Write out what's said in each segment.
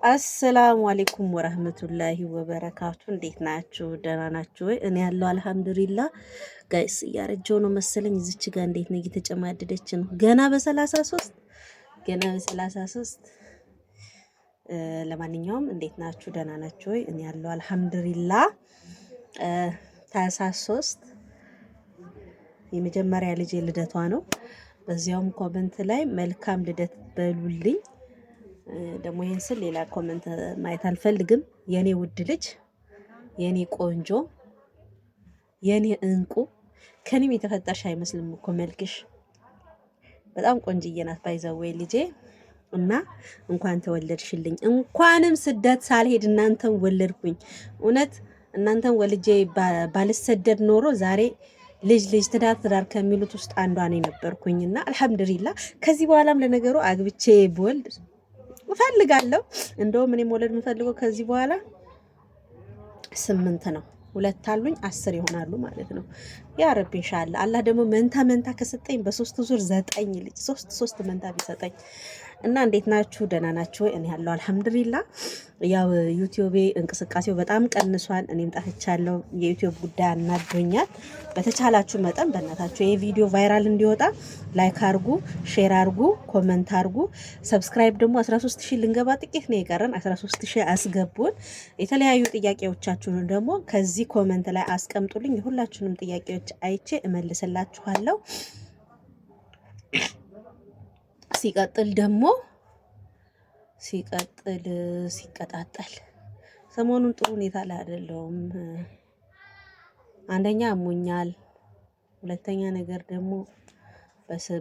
አሰላሙ አለይኩም ወራህመቱላሂ ወበረካቱ። እንዴት ናችሁ? ደህና ናችሁ ወይ? እኔ ያለው አልሐምዱሊላህ። ጋይስ እያረጀው ነው መሰለኝ። እዚች ጋር እንዴት ነው እየተጨማደደች ነው። ገና በ33 ለማንኛውም እንዴት ናችሁ? ደህና ናችሁ ወይ? እኔ ያለው አልሐምዱሊላህ። ታህሳስ 3 የመጀመሪያ ልጄ ልደቷ ነው። በዚያውም ኮመንት ላይ መልካም ልደት በሉልኝ። ደግሞ ይሄን ስል ሌላ ኮመንት ማየት አልፈልግም። የኔ ውድ ልጅ፣ የኔ ቆንጆ፣ የኔ እንቁ፣ ከኔም የተፈጠርሽ አይመስልም እኮ መልክሽ። በጣም ቆንጅዬ ናት ባይዘወይ ልጄ እና እንኳን ተወለድሽልኝ። እንኳንም ስደት ሳልሄድ እናንተን ወለድኩኝ። እውነት እናንተን ወልጄ ባልሰደድ ኖሮ ዛሬ ልጅ ትዳር ከሚሉት ውስጥ አንዷ ነው ነበርኩኝና አልሐምዱሊላህ። ከዚህ በኋላም ለነገሩ አግብቼ ብወልድ እፈልጋለሁ። እንደውም እኔ መውለድ የምፈልገው ከዚህ በኋላ 8 ነው። 2 አሉኝ 10 ይሆናሉ ማለት ነው። ያ ረቢ ኢንሻአላህ። አላህ ደግሞ መንታ ከሰጠኝ በ3 ዙር 9 ልጅ 3 መንታ ቢሰጠኝ እና እንዴት ናችሁ? ደህና ናችሁ ወይ? እኔ ያለው አልሐምዱሊላህ። ያው ዩቲዩቤ እንቅስቃሴው በጣም ቀንሷል። እኔም ጠፍቻለሁ። የዩቲዩብ ጉዳይ አናዶኛል። በተቻላችሁ መጠን በእናታችሁ ይሄ ቪዲዮ ቫይራል እንዲወጣ ላይክ አርጉ፣ ሼር አርጉ፣ ኮመንት አርጉ። ሰብስክራይብ ደግሞ 13000 ልንገባ ጥቂት ነው የቀረን። 13000 አስገቡን። የተለያዩ ጥያቄዎቻችሁን ደግሞ ከዚህ ኮመንት ላይ አስቀምጡልኝ። የሁላችሁንም ጥያቄዎች አይቼ እመልስላችኋለሁ። ሲቀጣጠል ሰሞኑን ጥሩ ሁኔታ ላይ አይደለሁም። አንደኛ አሞኛል፣ ሁለተኛ ነገር ደግሞ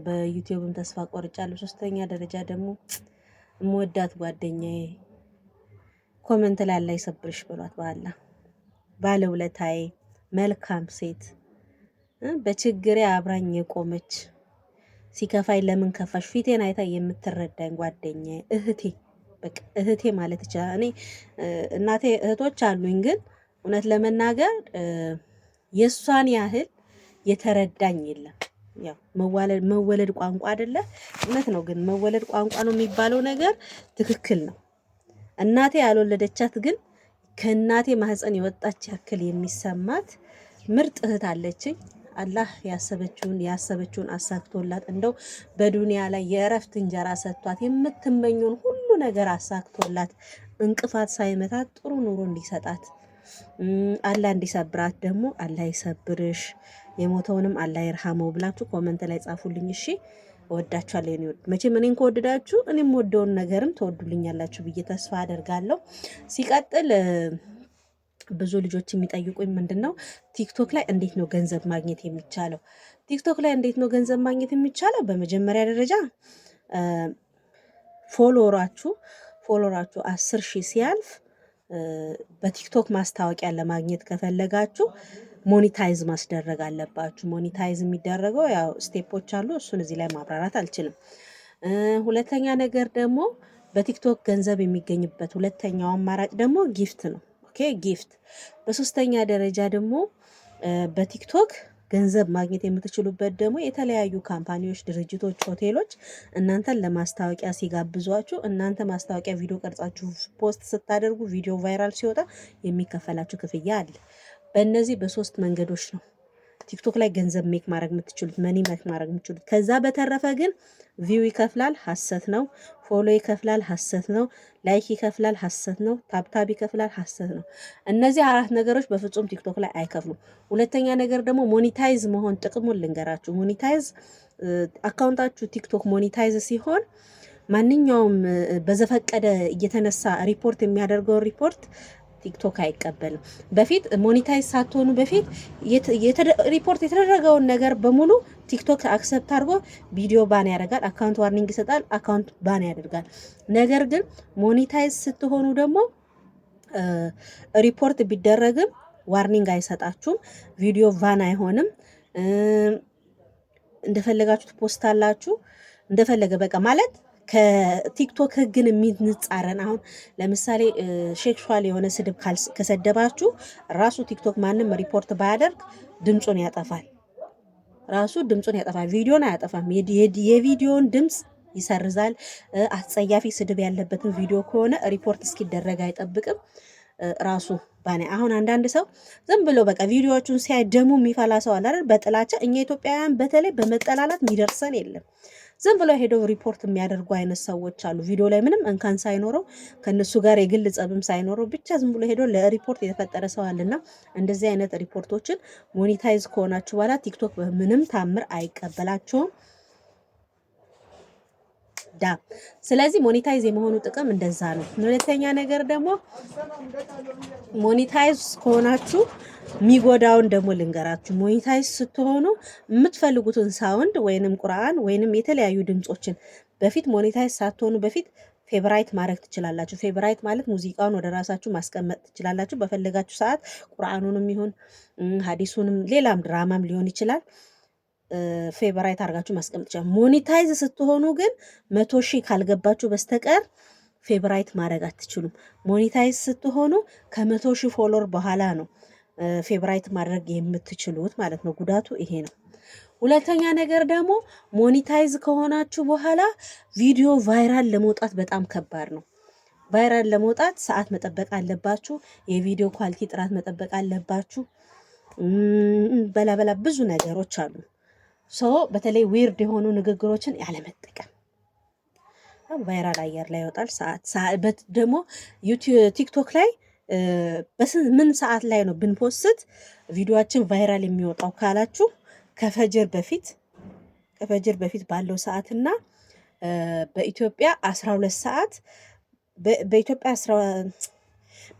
በዩቲዩብም ተስፋ ቆርጫለሁ፣ ሶስተኛ ደረጃ ደግሞ እምወዳት ጓደኛዬ ኮመንት ላይ አላህ ይሰብርሽ ብሏት ባለውለታዬ መልካም ሴት በችግሬ አብራኝ የቆመች ሲከፋይ ለምን ከፋሽ ፊቴን አይታ የምትረዳኝ ጓደኛዬ እህቴ ማለት ይችላል። እኔ እናቴ እህቶች አሉኝ፣ ግን እውነት ለመናገር የሷን ያህል የተረዳኝ የለም። ያው መወለድ ቋንቋ አይደለ? እውነት ነው፣ ግን መወለድ ቋንቋ ነው የሚባለው ነገር ትክክል ነው። እናቴ ያልወለደቻት ግን ከእናቴ ማህፀን የወጣች ያክል የሚሰማት ምርጥ እህት አለችኝ። አላህ ያሰበችውን አሳክቶላት እንደው በዱንያ ላይ የእረፍት እንጀራ ሰጥቷት የምትመኘውን ሁሉ ነገር አሳክቶላት እንቅፋት ሳይመታት ጥሩ ኑሮ እንዲሰጣት አላህ እንዲሰብራት ደግሞ አላህ ይሰብርሽ፣ የሞተውንም አላህ ይርሐመው ብላችሁ ኮመንት ላይ ጻፉልኝ። እሺ፣ እወዳችኋለሁ። የኔ ወድ መቼም እኔን ከወደዳችሁ እኔም ወደውን ነገርም ተወዱልኛላችሁ ብዬ ተስፋ አደርጋለሁ። ሲቀጥል ብዙ ልጆች የሚጠይቁኝ ምንድነው ቲክቶክ ላይ እንዴት ነው ገንዘብ ማግኘት የሚቻለው? ቲክቶክ ላይ እንዴት ነው ገንዘብ ማግኘት የሚቻለው? በመጀመሪያ ደረጃ ፎሎወራችሁ 10,000 ሲያልፍ በቲክቶክ ማስታወቂያ ለማግኘት ከፈለጋችሁ ሞኒታይዝ ማስደረግ አለባችሁ። ሞኒታይዝ የሚደረገው ያው ስቴፖች አሉ። እሱን እዚህ ላይ ማብራራት አልችልም። ሁለተኛ ነገር ደግሞ በቲክቶክ ገንዘብ የሚገኝበት ሁለተኛው አማራጭ ደግሞ ጊፍት ነው። ጊፍት። በሶስተኛ ደረጃ ደግሞ በቲክቶክ ገንዘብ ማግኘት የምትችሉበት ደግሞ የተለያዩ ካምፓኒዎች፣ ድርጅቶች፣ ሆቴሎች እናንተን ለማስታወቂያ ሲጋብዟችሁ እናንተ ማስታወቂያ ቪዲዮ ቀርጻችሁ ፖስት ስታደርጉ ቪዲዮ ቫይራል ሲወጣ የሚከፈላችሁ ክፍያ አለ። በእነዚህ በ3 መንገዶች ነው ቲክቶክ ላይ ገንዘብ ሜክ ማድረግ የምትችሉት፣ መኒ ሜክ ማድረግ የምትችሉት። ከዛ በተረፈ ግን ቪው ይከፍላል፣ ሐሰት ነው። ፎሎ ይከፍላል፣ ሐሰት ነው። ላይክ ይከፍላል፣ ሐሰት ነው። ታብታብ ይከፍላል፣ ሐሰት ነው። እነዚህ 4 ነገሮች በፍጹም ቲክቶክ ላይ አይከፍሉም። ሁለተኛ ነገር ደግሞ ሞኒታይዝ መሆን ጥቅሙን ልንገራችሁ። ሞኒታይዝ አካውንታችሁ ቲክቶክ ሞኒታይዝ ሲሆን ማንኛውም በዘፈቀደ እየተነሳ ሪፖርት የሚያደርገው ሪፖርት ቲክቶክ አይቀበልም። በፊት ሞኒታይዝ ሳትሆኑ በፊት ሪፖርት የተደረገውን ነገር በሙሉ ቲክቶክ አክሰፕት አድርጎ ቪዲዮ ባን ያደርጋል፣ አካውንት ዋርኒንግ ይሰጣል፣ አካውንት ባን ያደርጋል። ነገር ግን ሞኒታይዝ ስትሆኑ ደግሞ ሪፖርት ቢደረግም ዋርኒንግ አይሰጣችሁም፣ ቪዲዮ ባን አይሆንም። እንደፈለጋችሁ ትፖስታላችሁ፣ እንደፈለገ በቃ ማለት ከቲክቶክ ህግን የሚንጻረን። አሁን ለምሳሌ ሴክሹዋል የሆነ ስድብ ከሰደባችሁ ራሱ ቲክቶክ ማንም ሪፖርት ባያደርግ ድምፁን ያጠፋል። ቪዲዮን አያጠፋም። የቪዲዮን ድምፅ ይሰርዛል። አጸያፊ ስድብ ያለበትን ቪዲዮ ከሆነ ሪፖርት እስኪደረግ አይጠብቅም ራሱ ባኔ። አሁን አንዳንድ ሰው ዝም ብሎ በቃ ቪዲዮዎቹን ሲያይ ደሙ የሚፈላ ሰው አለ አይደል? በጥላቻ እኛ ኢትዮጵያውያን በተለይ በመጠላላት የሚደርሰን የለም። ዝም ብሎ ሄደው ሪፖርት የሚያደርጉ አይነት ሰዎች አሉ። ቪዲዮ ላይ ምንም እንከን ሳይኖረው ከነሱ ጋር የግል ጸብም ሳይኖረው ብቻ ዝም ብሎ ሄዶ ለሪፖርት የተፈጠረ ሰው አለና እንደዚህ አይነት ሪፖርቶችን ሞኔታይዝ ከሆናችሁ በኋላ ቲክቶክ በምንም ታምር አይቀበላቸውም። ስለዚህ ሞኔታይዝ የመሆኑ ጥቅም እንደዛ ነው። ሁለተኛ ነገር ደግሞ ሞኔታይዝ ከሆናችሁ የሚጎዳውን ደግሞ ልንገራችሁ። ሞኔታይዝ ስትሆኑ የምትፈልጉትን ሳውንድ ወይንም ቁርአን ወይንም የተለያዩ ድምጾችን በፊት ሞኔታይዝ ሳትሆኑ በፊት ፌቨራይት ማድረግ ትችላላችሁ። ፌቨራይት ማለት ሙዚቃውን ወደ ራሳችሁ ማስቀመጥ ትችላላችሁ። በፈለጋችሁ ሰዓት ቁርአኑንም ይሁን ሀዲሱንም ሌላም ድራማም ሊሆን ይችላል ፌቨራይት አድርጋችሁ ማስቀመጥ ይችላል። ሞኔታይዝ ስትሆኑ ግን 100,000 ካልገባችሁ በስተቀር ፌቨራይት ማድረግ አትችሉም። ሞኔታይዝ ስትሆኑ ከ100,000 ፎሎወር በኋላ ነው ፌቨራይት ማድረግ የምትችሉት ማለት ነው። ጉዳቱ ይሄ ነው። ሁለተኛ ነገር ደግሞ ሞኔታይዝ ከሆናችሁ በኋላ ቪዲዮ ቫይራል ለመውጣት በጣም ከባድ ነው። ቫይራል ለመውጣት ሰዓት መጠበቅ አለባችሁ። የቪዲዮ ኳሊቲ ጥራት መጠበቅ አለባችሁ። በላ ብዙ ነገሮች አሉ። በተለይ ዊርድ የሆኑ ንግግሮችን ያለመጠቀም ቫይራል አየር ላይ ይወጣል። ሰዓት ደግሞ ቲክቶክ ላይ ምን ሰዓት ላይ ነው ብንፖስት ቪዲዮአችን ቫይራል የሚወጣው ካላችሁ ከፈጅር በፊት ባለው ሰዓትና በኢትዮጵያ 12 ሰዓት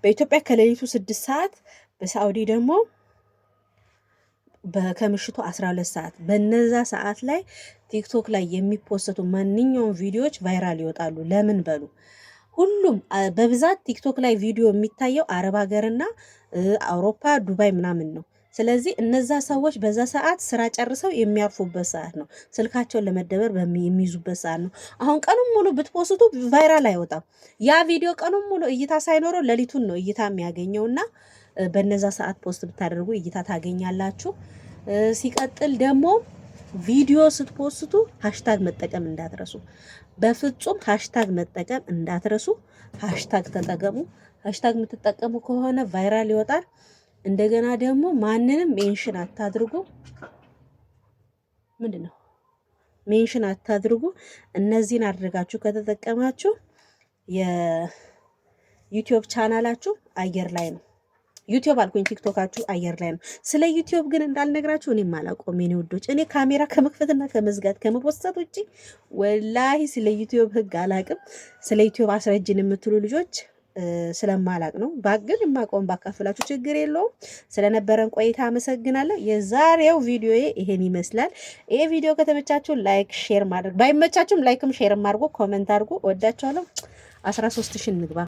በኢትዮጵያ ከሌሊቱ 6 ሰዓት በሳዑዲ ደግሞ ከምሽቱ 12 ሰዓት በነዛ ሰዓት ላይ ቲክቶክ ላይ የሚፖስቱ ማንኛውም ቪዲዮዎች ቫይራል ይወጣሉ። ለምን በሉ ሁሉም በብዛት ቲክቶክ ላይ ቪዲዮ የሚታየው አረብ ሀገርና አውሮፓ ዱባይ ምናምን ነው። ስለዚህ እነዛ ሰዎች በዛ ሰዓት ስራ ጨርሰው የሚያርፉበት ሰዓት ነው። ስልካቸውን ለመደበር የሚይዙበት ሰዓት ነው። አሁን ቀኑን ሙሉ ብትፖስቱ ቫይራል አይወጣም። ያ ቪዲዮ ቀኑን ሙሉ እይታ ሳይኖረው ሌሊቱን ነው እይታ የሚያገኘውና በነዛ ሰዓት ፖስት ብታደርጉ እይታ ታገኛላችሁ። ሲቀጥል ደግሞ ቪዲዮ ስትፖስቱ ሃሽታግ መጠቀም እንዳትረሱ። በፍጹም ሃሽታግ መጠቀም እንዳትረሱ። ሃሽታግ ተጠቀሙ። ሃሽታግ የምትጠቀሙ ከሆነ ቫይራል ይወጣል። እንደገና ደግሞ ማንንም ሜንሽን አታድርጉ። ምንድነው ሜንሽን አታድርጉ። እነዚህን አድርጋችሁ ከተጠቀማችሁ የዩቲዩብ ቻናላችሁ አየር ላይ ነው። ዩቲዩብ አልኩኝ ቲክቶካችሁ አየር ላይ ነው። ስለ ዩቲዩብ ግን እንዳልነግራችሁ እኔም አላውቀውም የኔ ውዶች። እኔ ካሜራ ከመክፈትና ከመዝጋት ከመፖስታት ውጪ ወላሂ ስለ ዩቲዩብ ህግ አላውቅም። ስለ ዩቲዩብ አስረጅን የምትሉ ልጆች ስለማላቅ ነው። ባግን የማውቀውን ባካፍላችሁ ችግር የለውም። ስለነበረን ቆይታ አመሰግናለሁ። የዛሬው ቪዲዮ ይሄን ይመስላል። ይሄ ቪዲዮ ከተመቻችሁ ላይክ ሼር ማድረግ፣ ባይመቻችሁም ላይክም ሼርም አድርጉ፣ ኮሜንት አድርጉ። ወዳችኋለሁ። 13,000 እንግባ።